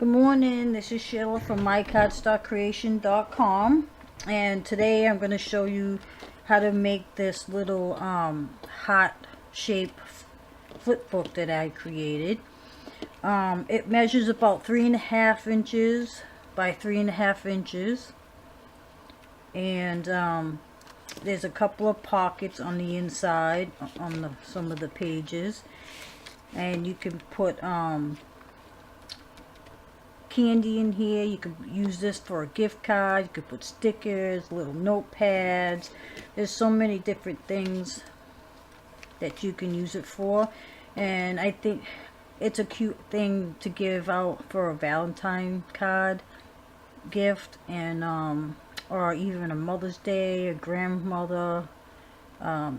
Good morning, this is Sheila from mycardstockcreation.com, and today I'm going to show you how to make this little heart shape flip book that I created. It measures about 3.5 inches by 3.5 inches, and there's a couple of pockets on the inside on some of the pages, and you can put candy in here. You could use this for a gift card. You could put stickers, little notepads. There's so many different things that you can use it for, and I think it's a cute thing to give out for a Valentine card gift, and or even a Mother's Day, a grandmother,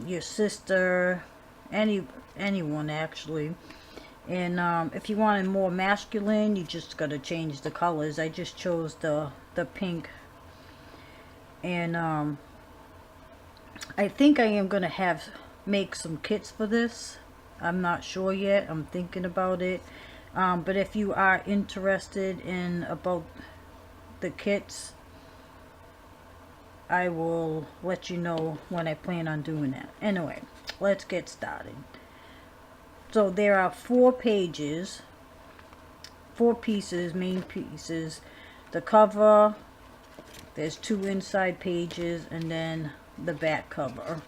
your sister, anyone actually. And if you wanted more masculine, you just got to change the colors. I just chose the pink. And I think I am going to make some kits for this. I'm not sure yet. I'm thinking about it. But if you are interested in about the kits, I will let you know when I plan on doing that. Anyway, let's get started. So there are 4 pages, 4 pieces, main pieces. The cover, there's 2 inside pages, and then the back cover.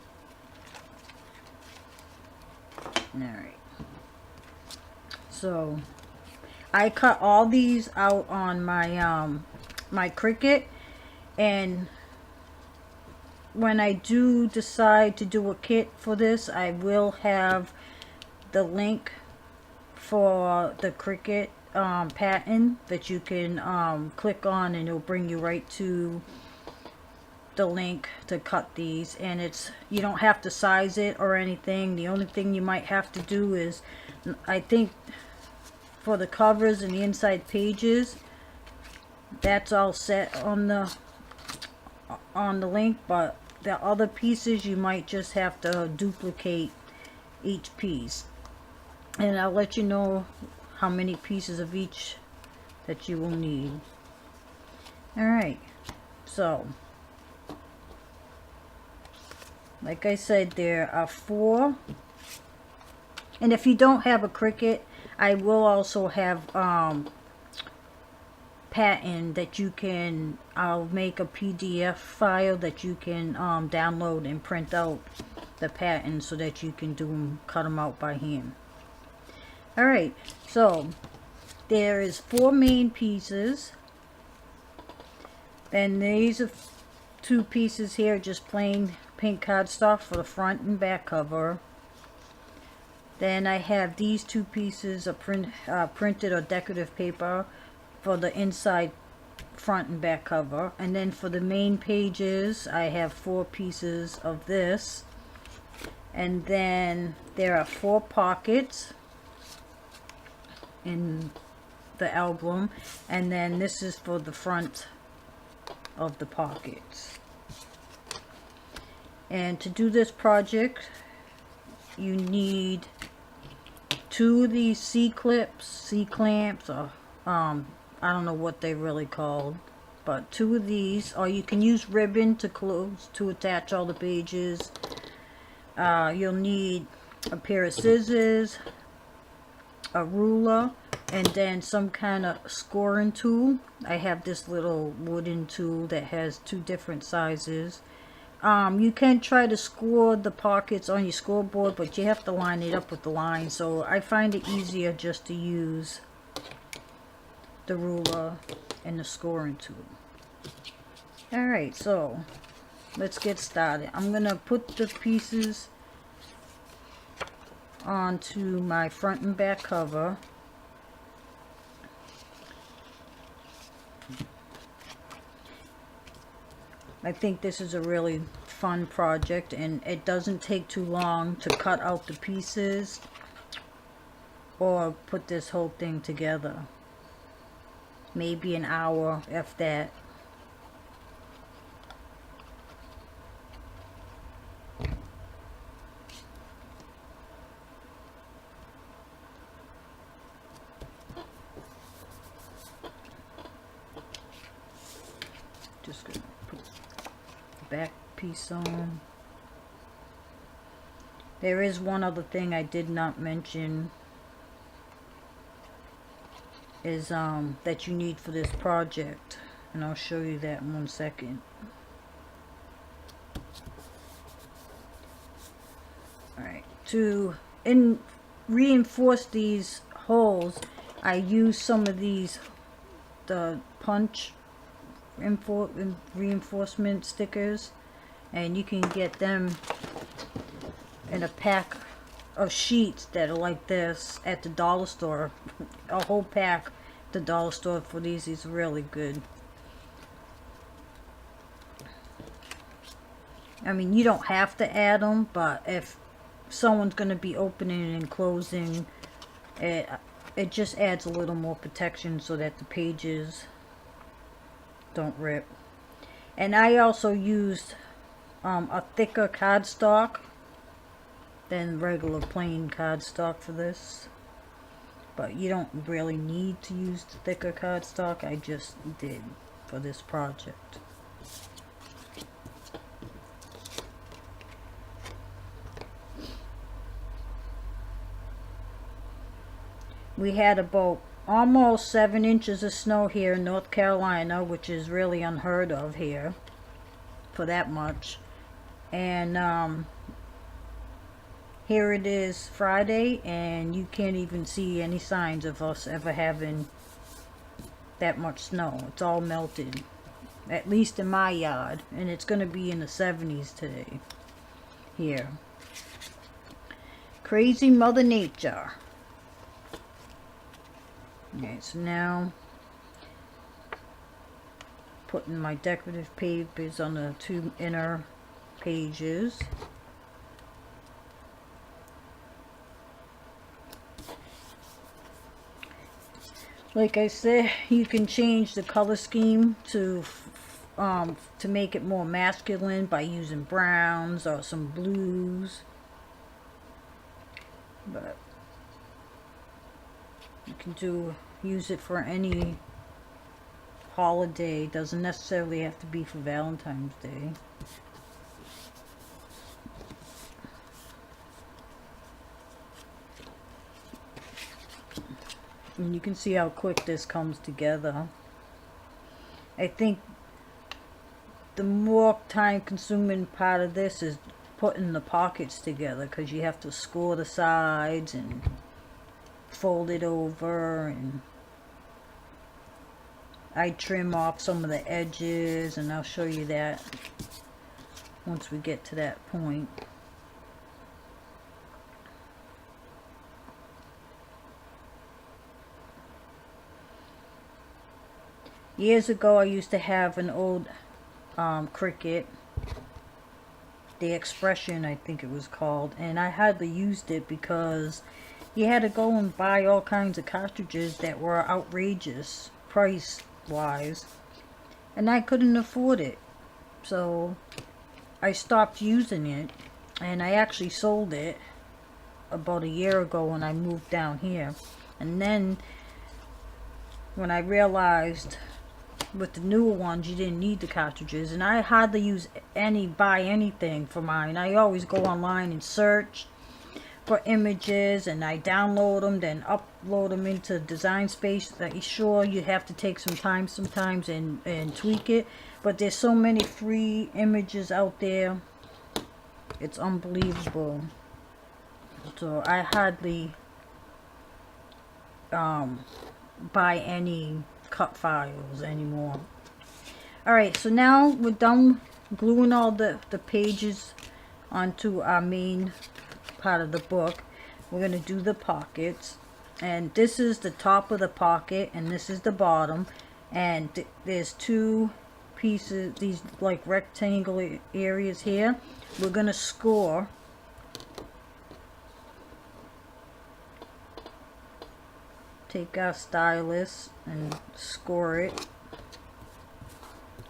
Alright. So I cut all these out on my my Cricut, and when I do decide to do a kit for this, I will have the link for the Cricut pattern that you can click on, and it'll bring you right to the link to cut these. And you don't have to size it or anything. The only thing you might have to do is, I think for the covers and the inside pages, that's all set on the link, but the other pieces you might just have to duplicate each piece. And I'll let you know how many pieces of each that you will need. Alright, so like I said, there are 4. And if you don't have a Cricut, I will also have pattern that you can, I'll make a PDF file that you can download and print out the pattern so that you can cut them out by hand. Alright, so there is 4 main pieces, and these are 2 pieces here, just plain pink cardstock for the front and back cover. Then I have these 2 pieces of printed or decorative paper for the inside front and back cover. And then for the main pages, I have 4 pieces of this. And then there are 4 pockets in the album, and then this is for the front of the pockets. And to do this project, you need 2 of these C-clamps, or I don't know what they're really called, but 2 of these, or you can use ribbon to attach all the pages. You'll need a pair of scissors, a ruler, and then some kind of scoring tool. I have this little wooden tool that has 2 different sizes. You can try to score the pockets on your scoreboard, but you have to line it up with the line, so I find it easier just to use the ruler and the scoring tool. Alright, so let's get started. I'm gonna put the pieces onto my front and back cover. I think this is a really fun project, and it doesn't take too long to cut out the pieces or put this whole thing together. Maybe an hour, if that. Just gonna put the back piece on. There is one other thing I did not mention is that you need for this project, and I'll show you that in 1 second. Alright, to reinforce these holes, I use some of these, the punch reinforcement stickers, and you can get them in a pack of sheets that are like this at the dollar store. A whole pack at the dollar store for these is really good. I mean, you don't have to add them, but if someone's going to be opening and closing, it just adds a little more protection so that the pages don't rip. And I also used a thicker cardstock than regular plain cardstock for this, but you don't really need to use the thicker cardstock. I just did for this project. We had about almost 7 inches of snow here in North Carolina, which is really unheard of here for that much. And here it is Friday, and you can't even see any signs of us ever having that much snow. It's all melted, at least in my yard, and it's going to be in the 70s today here. Crazy Mother Nature. Okay, so now putting my decorative papers on the 2 inner pages. Like I said, you can change the color scheme to make it more masculine by using browns or some blues. But you can use it for any holiday. It doesn't necessarily have to be for Valentine's Day. And you can see how quick this comes together. I think the more time consuming part of this is putting the pockets together, because you have to score the sides and fold it over, and I trim off some of the edges, and I'll show you that once we get to that point. Years ago, I used to have an old Cricut, the Expression, I think it was called, and I hardly used it because you had to go and buy all kinds of cartridges that were outrageous price wise, and I couldn't afford it, so I stopped using it, and I actually sold it about a year ago when I moved down here. And then when I realized with the newer ones you didn't need the cartridges, and I hardly buy anything for mine. I always go online and search for images, and I download them, then upload them into Design Space. Sure, you have to take some time sometimes and tweak it, but there's so many free images out there, it's unbelievable. So I hardly buy any cut files anymore. Alright, so now we're done gluing all the pages onto our main part of the book. We're going to do the pockets, and this is the top of the pocket and this is the bottom, and there's 2 pieces, these like rectangular areas here. We're going to score take our stylus and score it,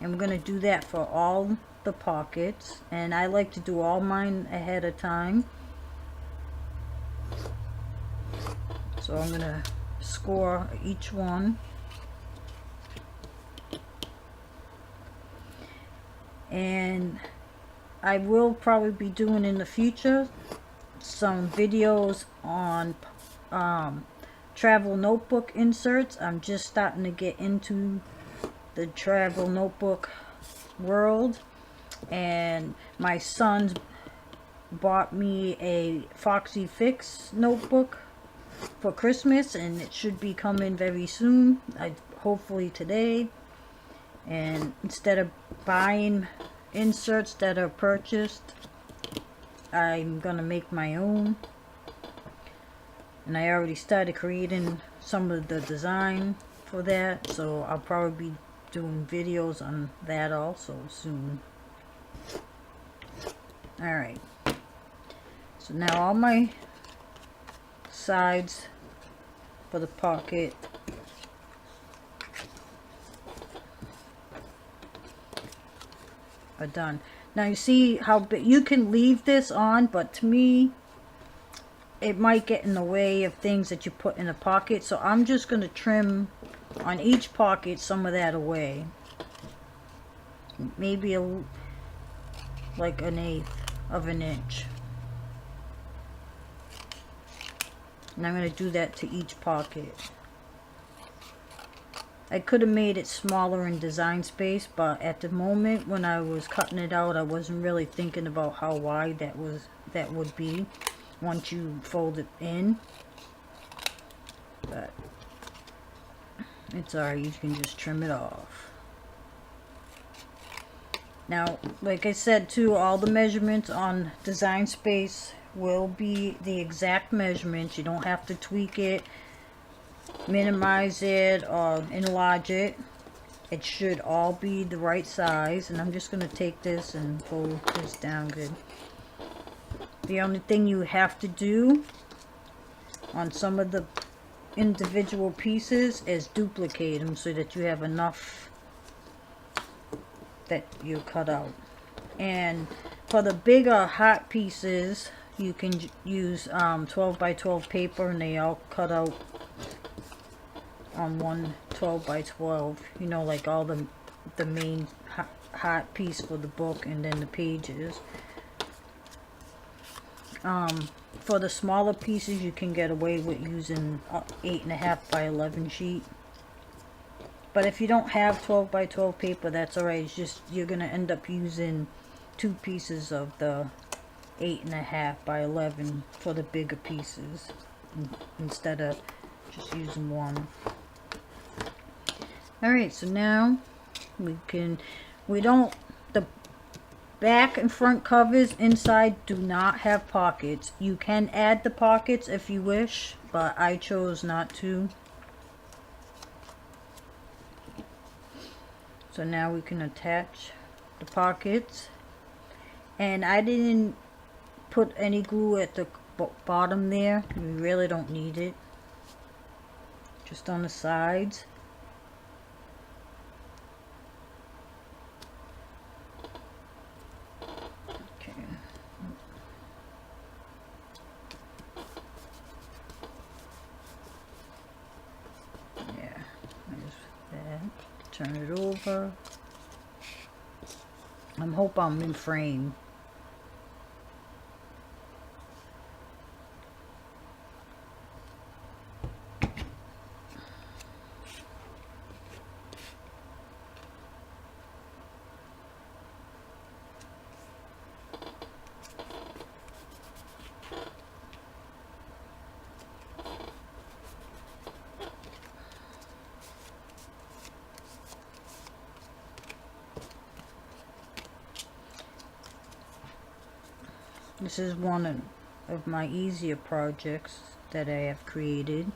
and we're going to do that for all the pockets, and I like to do all mine ahead of time. So I'm going to score each one. And I will probably be doing in the future some videos on travel notebook inserts. I'm just starting to get into the travel notebook world, and my son's bought me a Foxy Fix notebook for Christmas, and it should be coming very soon, hopefully today. And instead of buying inserts that are purchased, I'm gonna make my own, and I already started creating some of the design for that, so I'll probably be doing videos on that also soon. Alright, so now all my sides for the pocket are done. Now you see how big, you can leave this on, but to me it might get in the way of things that you put in a pocket, so I'm just going to trim on each pocket some of that away. Maybe like 1/8 of an inch. And I'm going to do that to each pocket. I could have made it smaller in design space, but at the moment when I was cutting it out, I wasn't really thinking about how wide that would be once you fold it in. But it's alright, you can just trim it off. Now, like I said too, all the measurements on design space will be the exact measurements. You don't have to tweak it, minimize it, or enlarge it. It should all be the right size. And I'm just going to take this and fold this down good. The only thing you have to do on some of the individual pieces is duplicate them so that you have enough that you cut out. And for the bigger hot pieces, you can use 12 by 12 paper, and they all cut out on one 12 by 12, you know, like all the main hot piece for the book and then the pages. For the smaller pieces, you can get away with using 8.5 by 11 sheet. But if you don't have 12 by 12 paper, that's alright. It's just you're gonna end up using 2 pieces of the 8.5 by 11 for the bigger pieces instead of just using one. Alright, so now the back and front covers inside do not have pockets. You can add the pockets if you wish, but I chose not to. So now we can attach the pockets. And I didn't put any glue at the bottom there. We really don't need it. Just on the sides. Okay. Yeah, there's that. Turn it over. I hope I'm in frame. This is one of my easier projects that I have created.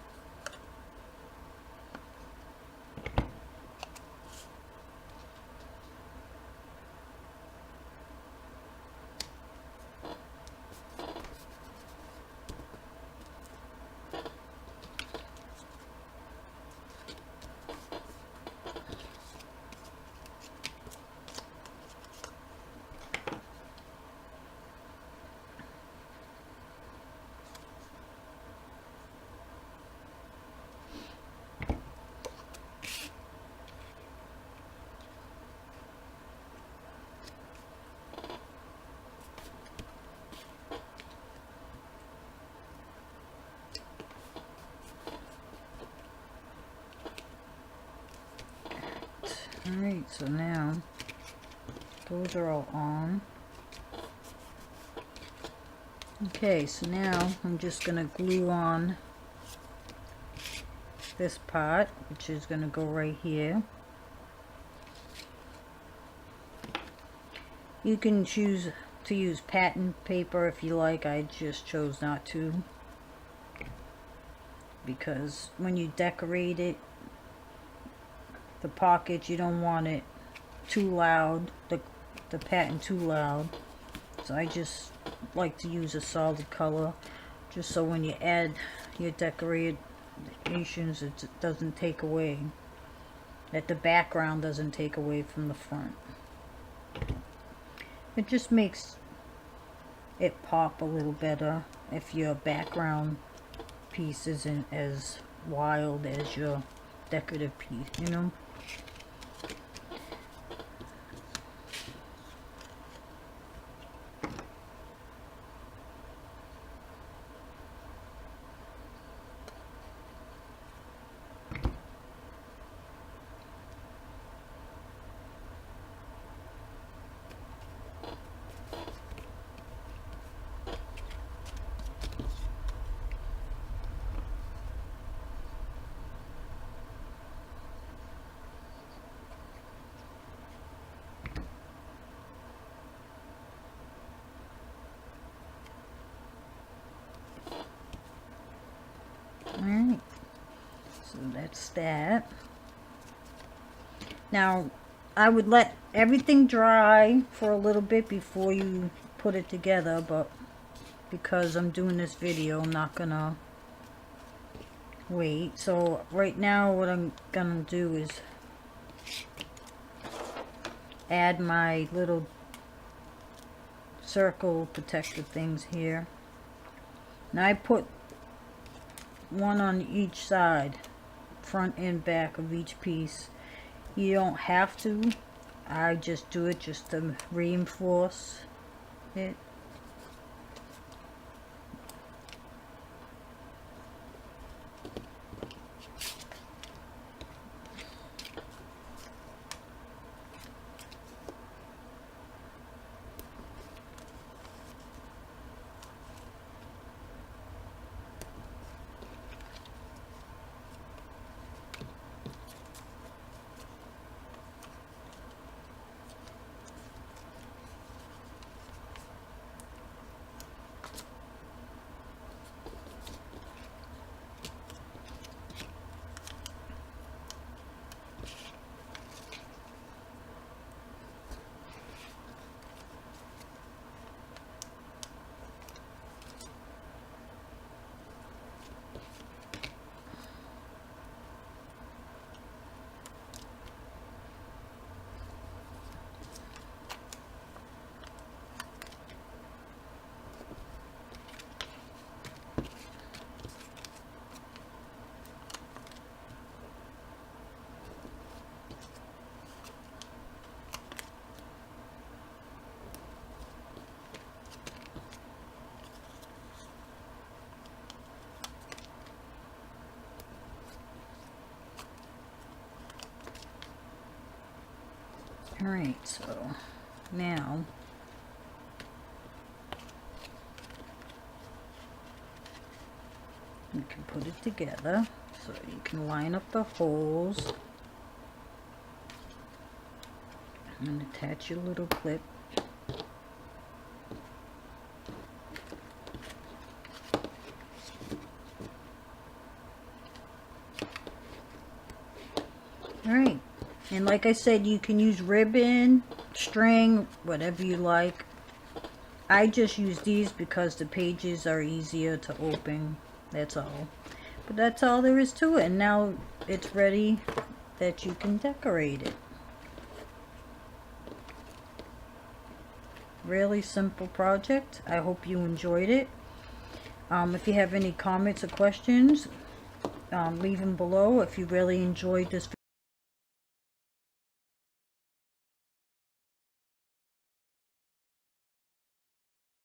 Alright, so now those are all on. Okay, so now I'm just going to glue on this part, which is going to go right here. You can choose to use pattern paper if you like. I just chose not to, because when you decorate it, the pockets, you don't want it too loud, the pattern too loud. So I just like to use a solid color, just so when you add your decorations, it doesn't take away, that the background doesn't take away from the front. It just makes it pop a little better if your background piece isn't as wild as your decorative piece, you know. Alright, so that's that. Now, I would let everything dry for a little bit before you put it together, but because I'm doing this video, I'm not gonna wait. So right now what I'm gonna do is add my little circle protector things here. Now I put one on each side, front and back of each piece. You don't have to. I just do it just to reinforce it. Alright, so now you can put it together, so you can line up the holes and attach your little clip. Alright, and like I said, you can use ribbon, string, whatever you like. I just use these because the pages are easier to open, that's all. But that's all there is to it, and now it's ready that you can decorate it. Really simple project. I hope you enjoyed it. If you have any comments or questions, leave them below. If you really enjoyed this